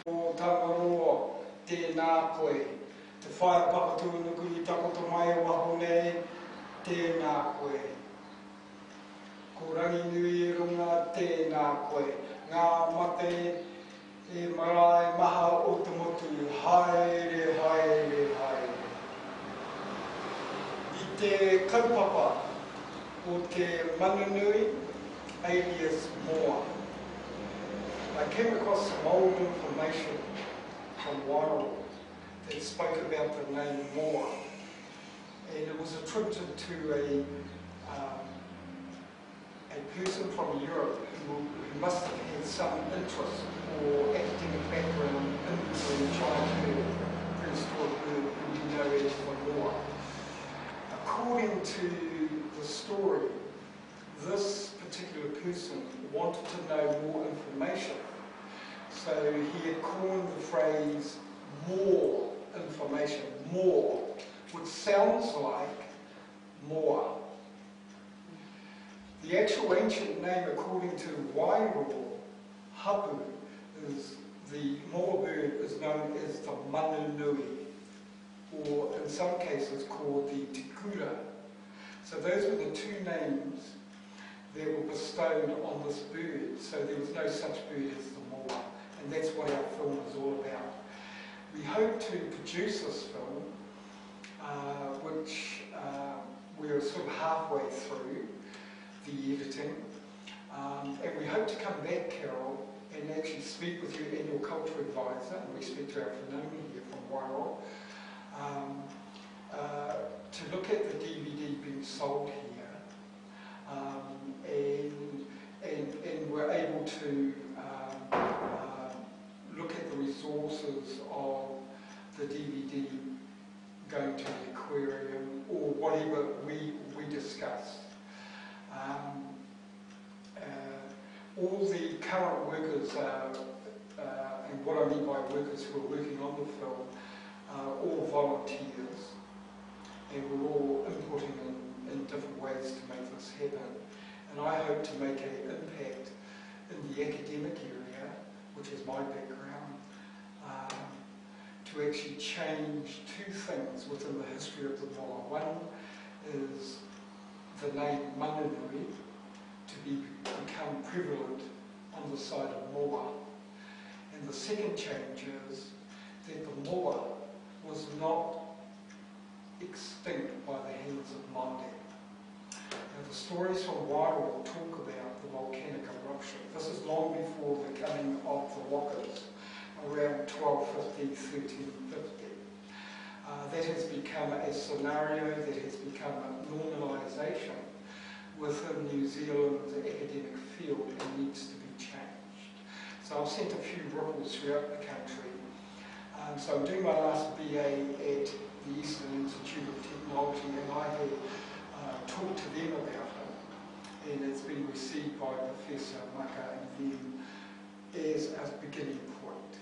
O Tangaroa, tēnā koe. Te whaia papatūnuku I takoto mai o waho nei, tēnā koe. Ko rangi nui I runga, tēnā koe. Ngā mate e marae maha o te motu, haere, haere, haere. I te kaupapa o te Whanganui, alias Moa. I came across some old information from Wairoa that spoke about the name Moa, and it was attributed to a person from Europe who must have had some interest or academic background in the childhood prehistoric world who we know as the Moa. According to the story, this particular person wanted to know more information. So he had coined the phrase more information, more, which sounds like more. The actual ancient name, according to Wairoa, hapu, is the Moa bird is known as the manunui, or in some cases called the tikura. So those were the two names that were bestowed on this bird. So there was no such bird as the Moa. And that's what our film is all about. We hope to produce this film, which we're sort of halfway through the editing. And we hope to come back, Carol, and actually speak with you and your culture advisor, and we speak to our whanau here from Wairoa, to look at the DVD being sold here. And we're able to look at the resources of the DVD going to the aquarium or whatever we discuss. All the current workers, and what I mean by workers who are working on the film, are all volunteers, and we're all inputting in different ways to make this happen. And I hope to make an impact in the academic area, which is my background, to actually change two things within the history of the Moa. One is the name Whanganui to become prevalent on the side of Moa. And the second change is that the Moa was not extinct by the hands of Māori. Now, the stories from Wairoa talk about the volcanic eruption. This is long before the coming of the Wakas, around 1250, 1350. That has become a scenario that has become a normalisation within New Zealand's academic field and needs to be changed. So I've sent a few ripples throughout the country. So I'm doing my last BA at the Eastern Institute of Technology, and I have talked to them about it, and it's been received by Professor Maka and them as a beginning point.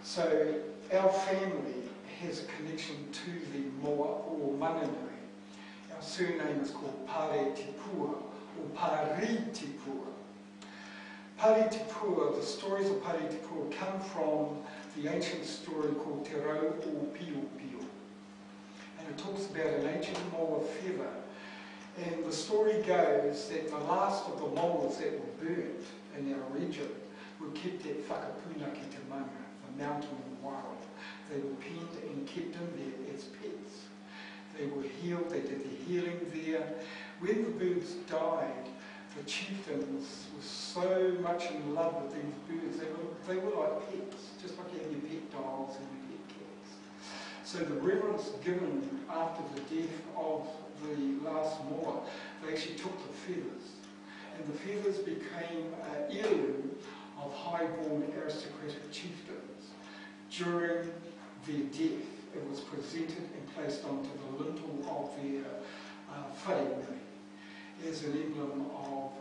So our family has a connection to the Moa or Whanganui. Our surname is called Pare Tipua or Pari Tipua. Pari Tipua, the stories of Pari Tipua come from the ancient story called Te Whare O and it talks about an ancient Moa feather. And the story goes that the last of the moas that were burnt in our region were kept at Whakapuna ki te Manga, the mountain in the wild. They were penned and kept in there as pets. healing there. When the birds died, the chieftains were so much in love with these birds. They were like pets, just like you have your pet dogs and your pet cats. So the reverence given after the death of the last moa, they actually took the feathers. And the feathers became an heirloom of high-born aristocratic chieftains. During their death, it was presented and placed onto the lintel of their whanganui as an emblem of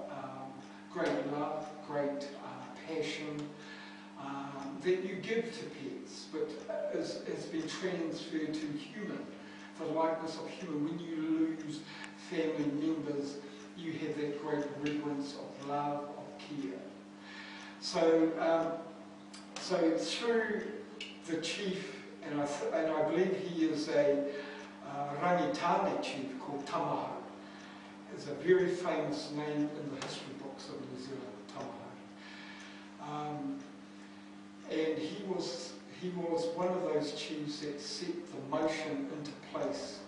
great love, great passion that you give to pets, but has been transferred to human, the likeness of human. When you lose family members, you have that great reverence of love, of care. So, so through the chief, and I believe he is a Rangatahi chief called Tamaho. It's a very famous name in the history books of New Zealand, Tamaho. And he was one of those chiefs that set the motion into place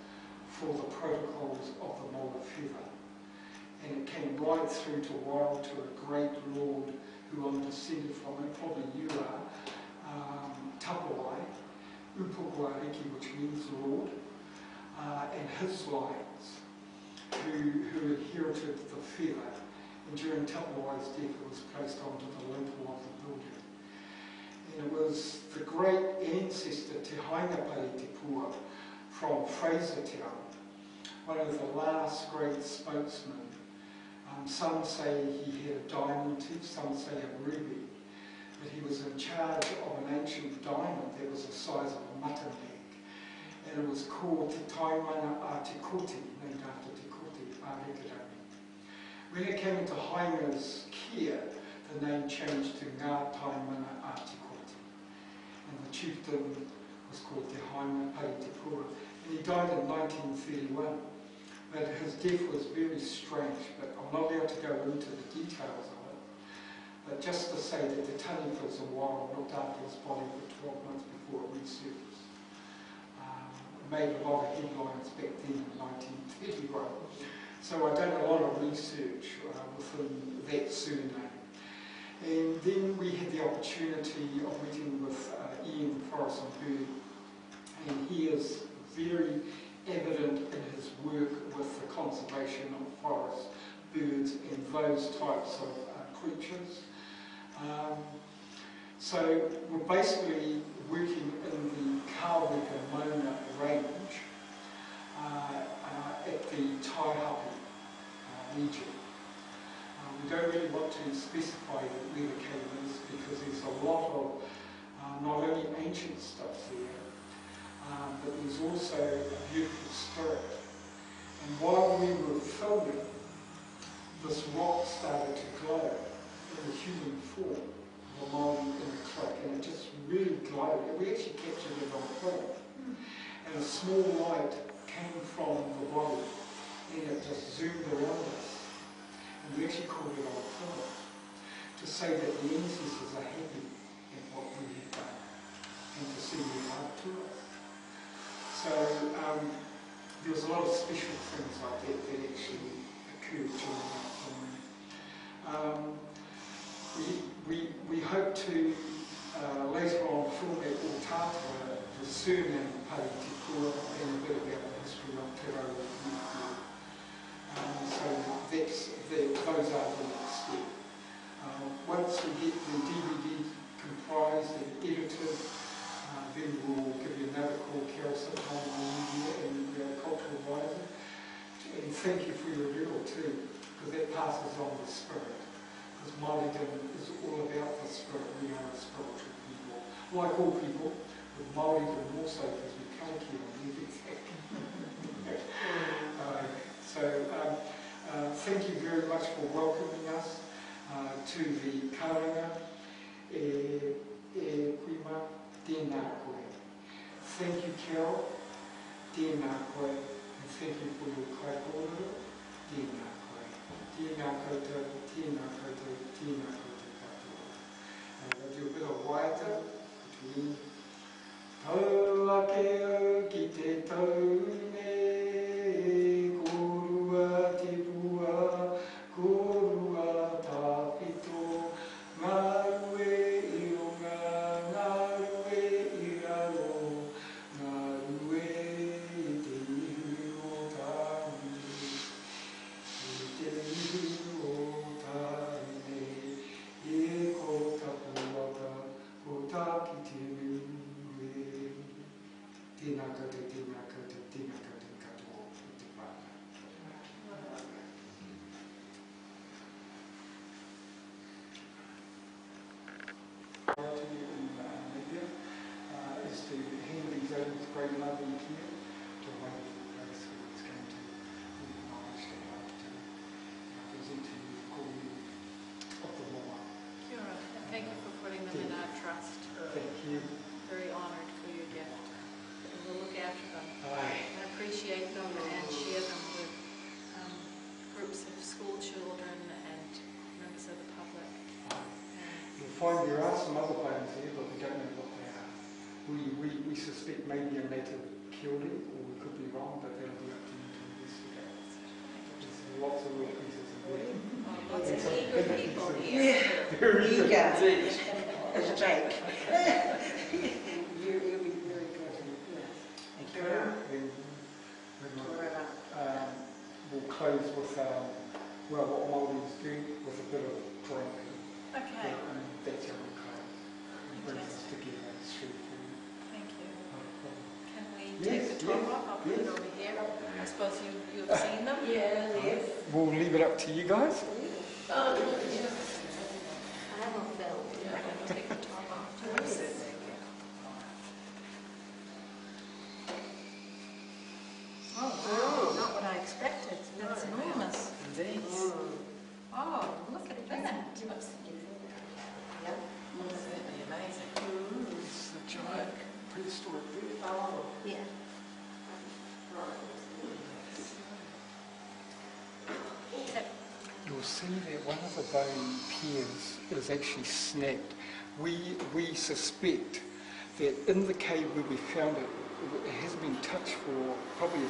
for the protocols of the moa feather. And it came right through to Wild, to a great lord who I'm descended from, and probably you are, Tapawai, Upukuariki, which means lord, and his lines, who inherited the feather. And during Tapawai's death, it was placed onto the lintel of the building. And it was the great ancestor Te Whare from Frasertown, one of the last great spokesmen. Some say he had a diamond tooth, some say a ruby, but he was in charge of an ancient diamond that was the size of a mutton leg, and it was called Te Taiwhenua, named after Te Koti, Rangatahi. When it came into Hainga's care, the name changed to Ngā Taiwhenua Te Koti, and the chieftain was called Te Whare, and he died in 1931. But his death was very strange, but I'm not allowed to go into the details of it. But just to say that the Tanifas in Wild looked after his body for 12 months before it resurfaced. It made a lot of headlines back then in 1931. So I've done a lot of research within that surname. And then we had the opportunity of meeting with Ian, the Forest and Bird, and he is very evident in his work with the conservation of forests, birds and those types of creatures. So we're basically working in the Kaweka Mona range at the Taihape region. We don't really want to specify where the cave is because there's a lot of not only ancient stuff there, but there's also a beautiful spirit. And while we were filming, this rock started to glow in the human form of a Māori in a cloak, and it just really glowed. And we actually captured it on film. And a small light came from the body, and it just zoomed around us. And we actually caught it on film to say that the ancestors are happy at what we have done, and to see their love to us. So there was a lot of special things like that that actually occurred during that filming. We hope to later on film at O Tangaroa, the surname Pai Te Kua, and a bit about the history of Te Whare O So those are the next step. Once we get the DVD comprised and edited, then we'll give you another call, Carol, sometime on media and cultural advisor. And thank you for your real too, because that passes on the spirit. Because Māoridom is all about the spirit. We are a spiritual people. Like all people, with Māoridom also, because we can't keep on everything. Thank you very much for welcoming us to the Karanga Kuima. Thank you, Carol. And thank you for your kaikoura. Tēnā koutou katoa. We'll do a bit of waiata, which means tau ake au ki te taune Tēnā koutou, tēnā koutou, tēnā koutou katoa o te whānau. In Napier is to handle these over with great love and care to a wonderful place where it's going to be acknowledged and love to present to you the calling of the law. Kia ora, and thank you for putting them in our trust. Thank you. Very honoured for your gift. And we'll look after them Aye. and appreciate them and share them with groups of school children and members of the public. You'll find there are some other bones here, but we don't know what they are. We suspect maybe a native Kiwi, or we could be wrong, but that'll be up to you to investigate. There's lots of little pieces of wood. Lots of eager people here. Yeah, Very eager. good. As Jake. You'll be very good. Thank you. We'll close with well, what Māoris do with a bit of drink. Okay, And that's how we close. It brings us together through food. thank you. Can we Yes, take the top yes, off? I'll put it yes. over here. I suppose you've seen them? Yeah, yes. We'll leave it up to you guys. I haven't felt. Yeah, I'm going to take the top off. Oh, wow, not what I expected. That's enormous. Indeed. Oh, look at that. Yeah. Absolutely amazing. It's a giant prehistoric bird. Oh, yeah. You'll see that one of the bone pairs is actually snapped. We suspect that in the cave where we found it, it hasn't been touched for probably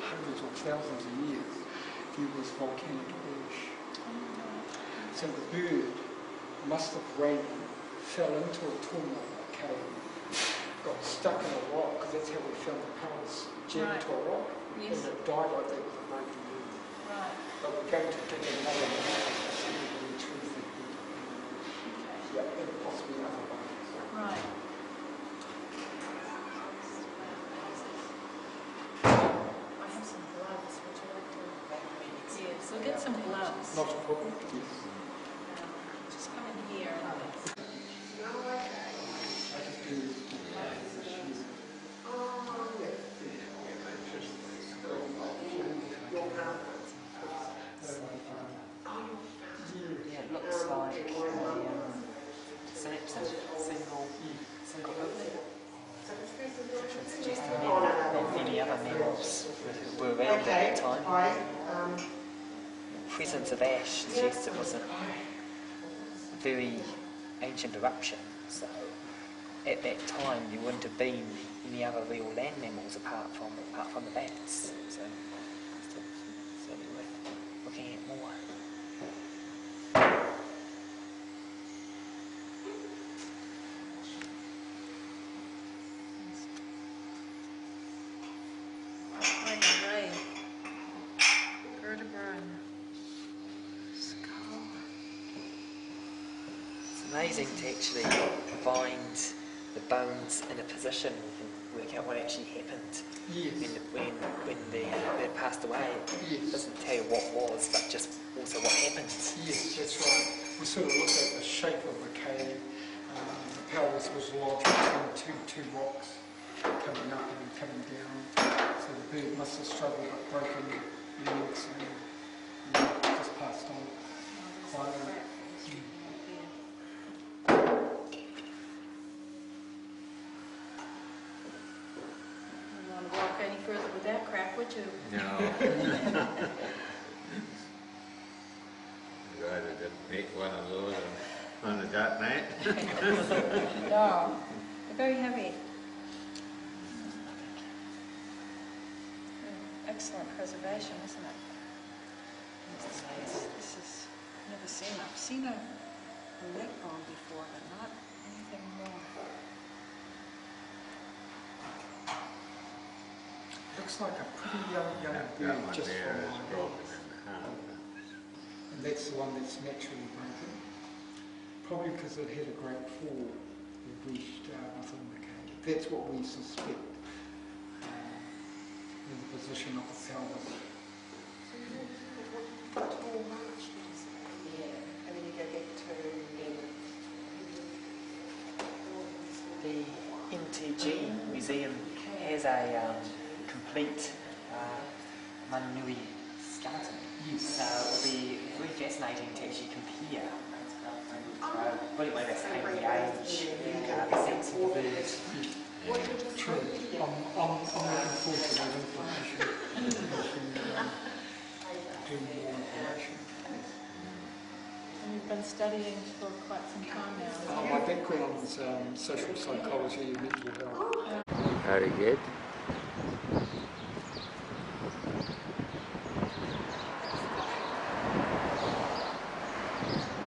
hundreds or thousands of years. There was volcanic ash. So the bird must have ran, fell into a tunnel cave, got stuck in a rock, because that's how we found the pearls, jammed to a rock, Yes. and it died like that with a broken bird. Right. But we're going to dig another one to see if we retrieve that bird. Yeah, and possibly other bones. Right. I have some gloves. Would you like to? Yes, we'll get some gloves. Not a problem, yes. Just come in here. I just do Yeah, it looks like it's an single hoop. Which would suggest that many other mammals were around at that time. The presence of ash suggests it was a very ancient eruption, so at that time there wouldn't have been any other real land mammals apart from the bats. So it's certainly worth looking at more. Right. Vertebra and skull. It's amazing to actually find the bones in a position where you can work out what actually happened yes. when they passed away. It Yes. doesn't tell you what was, but just also what happened. Yes, that's right. We sort of look at the shape of the cave. The pelvis was lodged between two rocks, coming up and coming down. So the bird must have struggled with broken legs and just passed on quietly. You want to walk any further with that crack, would you? No. Glad I didn't make one of those on a dark night. No, they're very heavy. Excellent preservation, isn't it? This is I've seen a leg bone before, but not anything more. Looks like a pretty young That bird one just there from is my broken hands. in half. And that's the one that's naturally broken. Probably because it had a great fall. It reached within the cave. That's what we suspect. position of the pelvis. And then you go back to The MTG Museum has a complete Whanganui skeleton. Yes. So it would be very fascinating to actually compare really whether it's the age, the sex of the bird. True. I'm looking forward to that information. Do more information. And you've been studying for quite some time now. My background is social psychology and mental health. Very good.